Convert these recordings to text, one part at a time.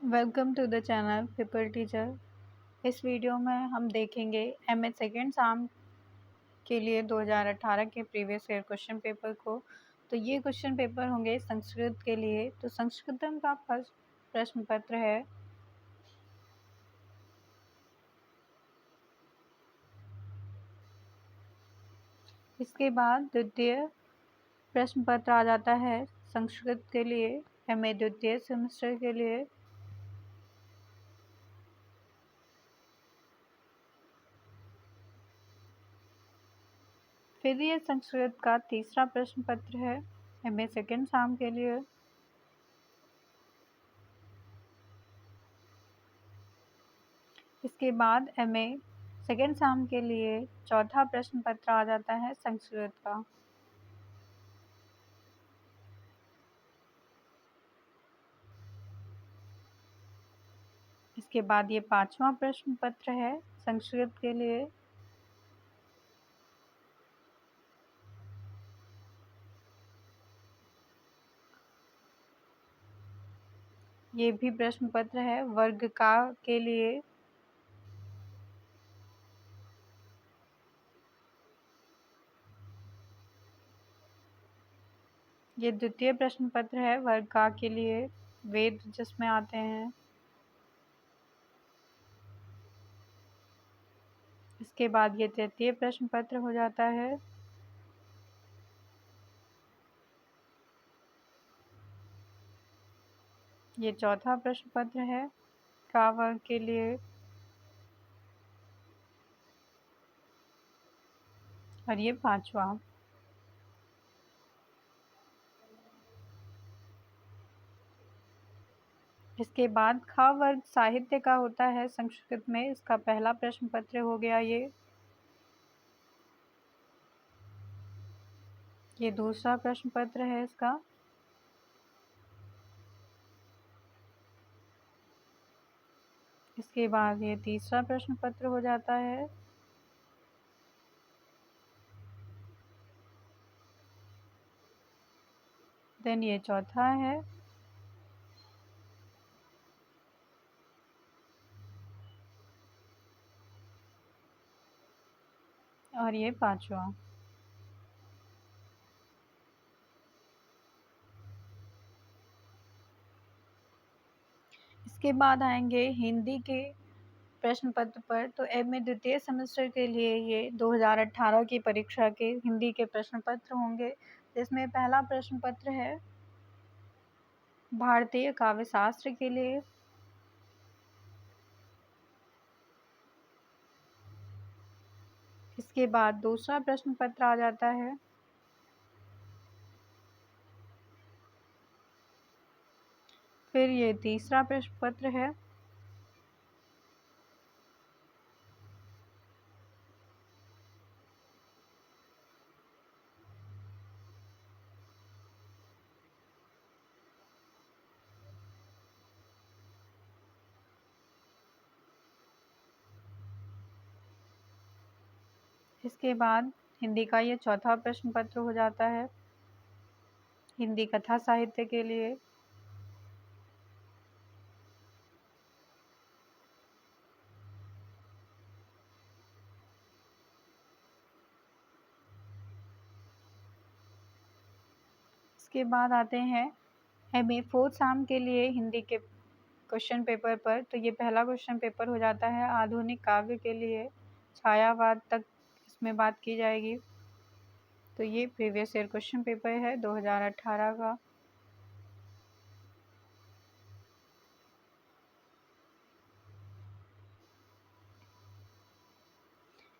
Welcome to the channel People Teacher. इस video में हम देखेंगे एमए सेकेंड साम के लिए 2018 के प्रीवियस ईयर क्वेश्चन पेपर को। तो ये क्वेश्चन पेपर होंगे संस्कृत के लिए। तो संस्कृतम का फर्स्ट प्रश्न पत्र है। इसके बाद द्वितीय प्रश्न पत्र आ जाता है संस्कृत के लिए एमए द्वितीय सेमेस्टर के लिए। फिर ये संस्कृत का तीसरा प्रश्न पत्र है एमए सेकेंड साम के लिए। इसके बाद एमए सेकेंड साम के लिए चौथा प्रश्न पत्र आ जाता है संस्कृत का। इसके बाद ये पांचवा प्रश्न पत्र है संस्कृत के लिए। ये भी प्रश्न पत्र है वर्ग का के लिए। ये द्वितीय प्रश्न पत्र है वर्ग का के लिए, वेद जिसमें आते हैं। इसके बाद ये तृतीय प्रश्न पत्र हो जाता है। ये चौथा प्रश्न पत्र है का वर्ग के लिए। और ये पांचवा। इसके बाद खा वर्ग साहित्य का होता है संस्कृत में। इसका पहला प्रश्न पत्र हो गया ये दूसरा प्रश्न पत्र है इसका। इसके बाद ये तीसरा प्रश्न पत्र हो जाता है। देन ये चौथा है। और ये पांचवा। इसके बाद आएंगे हिंदी के प्रश्न पत्र पर। तो एमए द्वितीय सेमेस्टर के लिए ये 2018 की परीक्षा के हिंदी के प्रश्न पत्र होंगे, जिसमें पहला प्रश्न पत्र है भारतीय काव्य शास्त्र के लिए। इसके बाद दूसरा प्रश्न पत्र आ जाता है फिर ये तीसरा प्रश्न पत्र है। इसके बाद हिंदी का ये चौथा प्रश्न पत्र हो जाता है हिंदी कथा साहित्य के लिए। इसके बाद आते हैं एमए फोर्थ साम के लिए हिंदी के क्वेश्चन पेपर पर। तो ये पहला क्वेश्चन पेपर हो जाता है आधुनिक काव्य के लिए, छायावाद तक इसमें बात की जाएगी। तो ये प्रीवियस ईयर क्वेश्चन पेपर है 2018 का।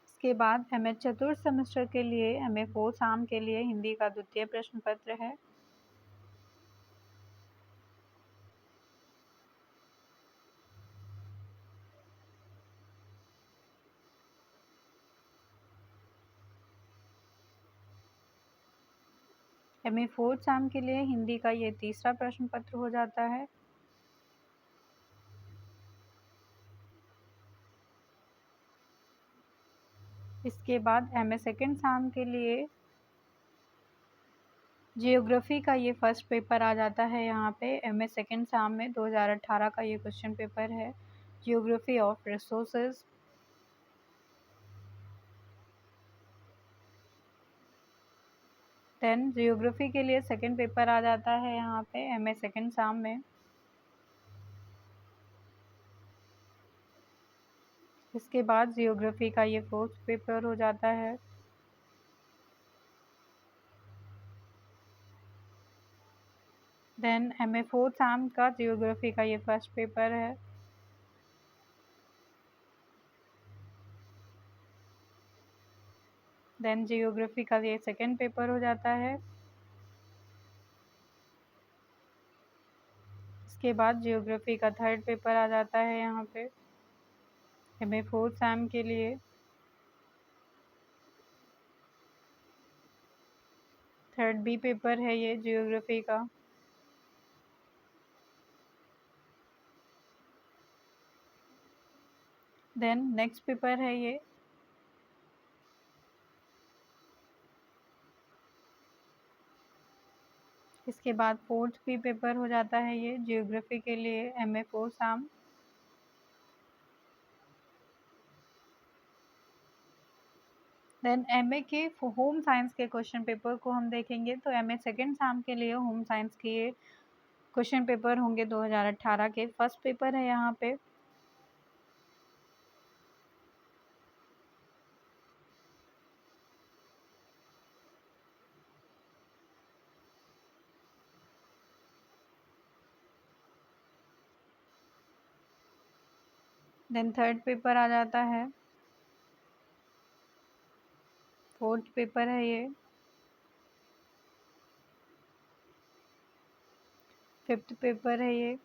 इसके बाद एमए चतुर्थ सेमेस्टर के लिए एमए फोर्थ साम के लिए हिंदी का द्वितीय प्रश्न पत्र है। एमए फोर्थ साम के लिए हिंदी का ये तीसरा प्रश्न पत्र हो जाता है। इसके बाद एमए सेकेंड साम के लिए जियोग्राफी का ये फर्स्ट पेपर आ जाता है यहाँ पे एमए सेकेंड साम में 2018 का ये क्वेश्चन पेपर है, geography of resources. Then geography के लिए सेकेंड पेपर आ जाता है यहाँ पे एमए सेकेंड साम में। इसके बाद जियोग्राफी का ये फोर्थ पेपर हो जाता है। देन एमए फोर्थ साम का जियोग्राफी का ये फर्स्ट पेपर है। देन जियोग्राफी का ये सेकेंड पेपर हो जाता है। इसके बाद जियोग्राफी का थर्ड पेपर आ जाता है यहाँ पे एमए फोर्थ सेम के लिए। थर्ड बी पेपर है ये जियोग्राफी का। देन नेक्स्ट पेपर है ये। इसके बाद फोर्थ बी पेपर हो जाता है ये जियोग्राफी के लिए MA fourth sem. Then MA के होम साइंस के क्वेश्चन पेपर को हम देखेंगे तो एमए सेकेंड सेम के लिए होम साइंस के क्वेश्चन पेपर होंगे 2018 के। फर्स्ट पेपर है यहाँ पे। देन थर्ड पेपर आ जाता है। फोर्थ पेपर है ये। फिफ्थ पेपर है ये।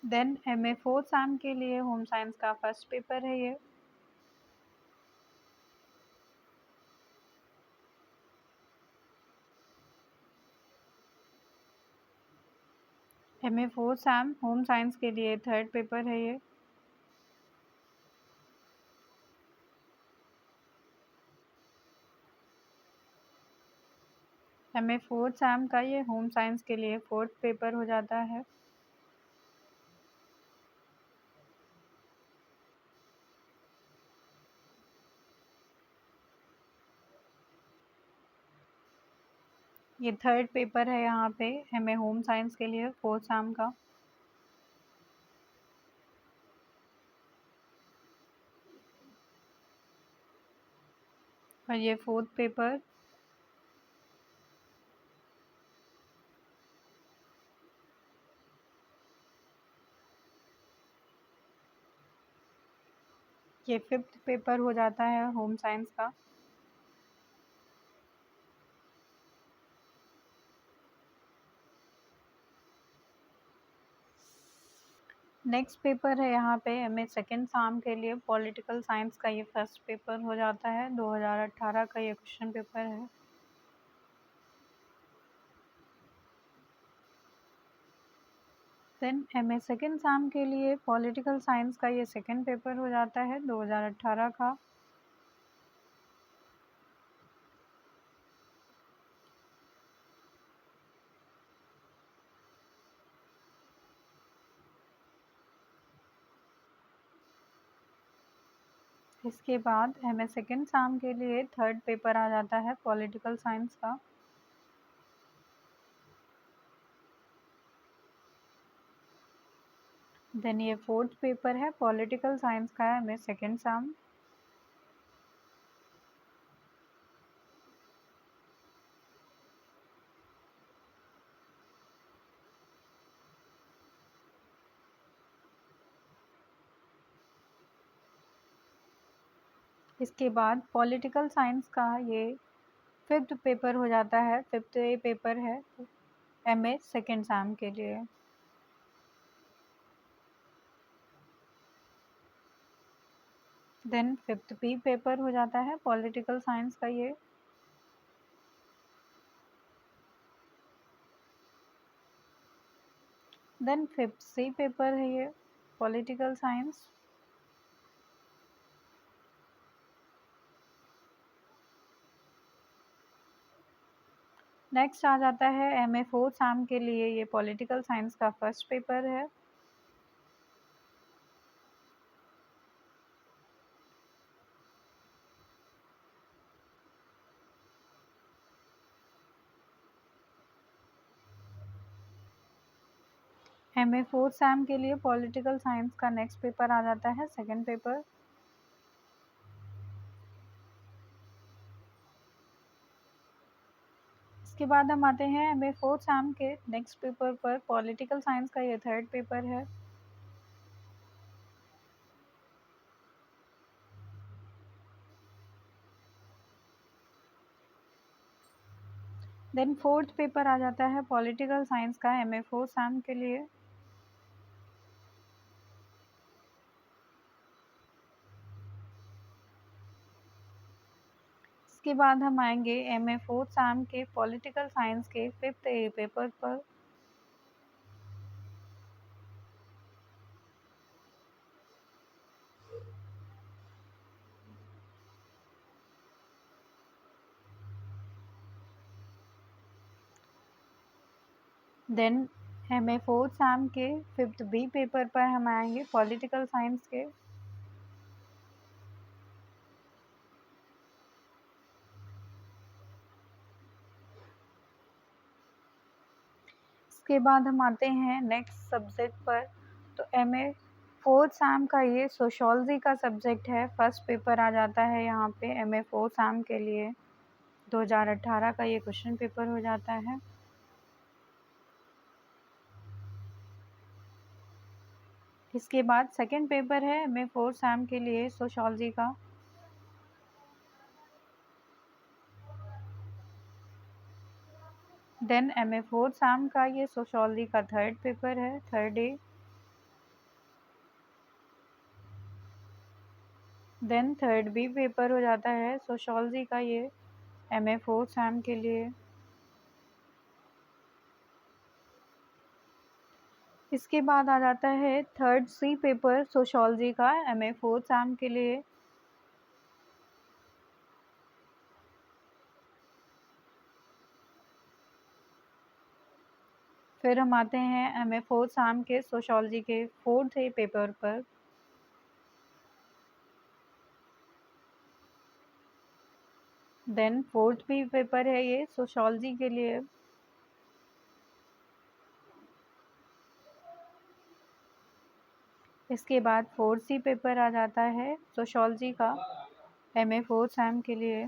देन एमए फोर्थ सेम के लिए होम साइंस का फर्स्ट पेपर है ये। MA fourth same home science के लिए थर्ड पेपर है ये। एमए फोर्थ सेम का ये होम साइंस के लिए फोर्थ पेपर हो जाता है। ये थर्ड पेपर है यहाँ पे एमए होम साइंस के लिए फोर्थ सेम का। और ये फोर्थ पेपर। ये फिफ्थ पेपर हो जाता है होम साइंस का। नेक्स्ट पेपर है यहाँ पे एमए सेकेंड साम के लिए पॉलिटिकल साइंस का ये फर्स्ट पेपर हो जाता है 2018 का ये क्वेश्चन पेपर है। देन एमए सेकेंड साम के लिए पॉलिटिकल साइंस का ये सेकेंड पेपर हो जाता है 2018 का। इसके बाद एमए सेकेंड साम के लिए थर्ड पेपर आ जाता है पॉलिटिकल साइंस का। देन ये फोर्थ पेपर है पॉलिटिकल साइंस का एमए सेकेंड साम। इसके बाद पॉलिटिकल साइंस का ये फिफ्थ पेपर हो जाता है। फिफ्थ ए पेपर है एमए सेकेंड साम के लिए। देन फिफ्थ बी पेपर हो जाता है पॉलिटिकल साइंस का ये। देन 5th सी पेपर है ये पॉलिटिकल साइंस। नेक्स्ट आ जाता है MA 4th SAM के लिए, ये पॉलिटिकल साइंस का फर्स्ट पेपर है। MA 4th SAM के लिए पॉलिटिकल साइंस का नेक्स्ट पेपर आ जाता है सेकेंड पेपर। इसके बाद हम आते हैं MA 4th SAM के नेक्स्ट पेपर पर, पॉलिटिकल साइंस का ये थर्ड पेपर है। देन फोर्थ पेपर आ जाता है पॉलिटिकल साइंस का MA 4th SAM के लिए। इसके बाद हम आएंगे MA 4th SAM के पॉलिटिकल साइंस के फिफ्थ ए पेपर पर। देन MA 4th SAM के फिफ्थ बी पेपर पर हम आएंगे पॉलिटिकल साइंस के। इसके बाद हम आते हैं नेक्स्ट सब्जेक्ट पर, तो MA 4th SAM का ये सोशोलॉजी का सब्जेक्ट है, फर्स्ट पेपर आ जाता है यहाँ पे MA 4th SAM के लिए। 2018 का ये क्वेश्चन पेपर हो जाता है। इसके बाद सेकंड पेपर है MA 4th SAM के लिए सोशोलॉजी का। देन MA 4th SAM का ये सोशोलॉजी का थर्ड पेपर है, third day. Then third B paper हो जाता है सोशोलॉजी का ये MA 4th SAM के लिए। इसके बाद आ जाता है थर्ड सी पेपर सोशोलॉजी का MA 4th SAM के लिए। फिर हम आते हैं MA 4th SAM के सोशोलॉजी के फोर्थ ए पेपर पर। देन फोर्थ बी पेपर है ये सोशोलॉजी के लिए। इसके बाद फोर्थ सी पेपर आ जाता है सोशोलॉजी का MA 4th SAM के लिए।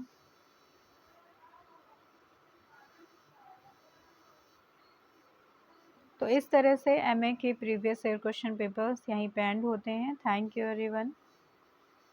तो इस तरह से MA के प्रीवियस ईयर क्वेश्चन पेपर्स यहीं पे एंड होते हैं। Thank you everyone.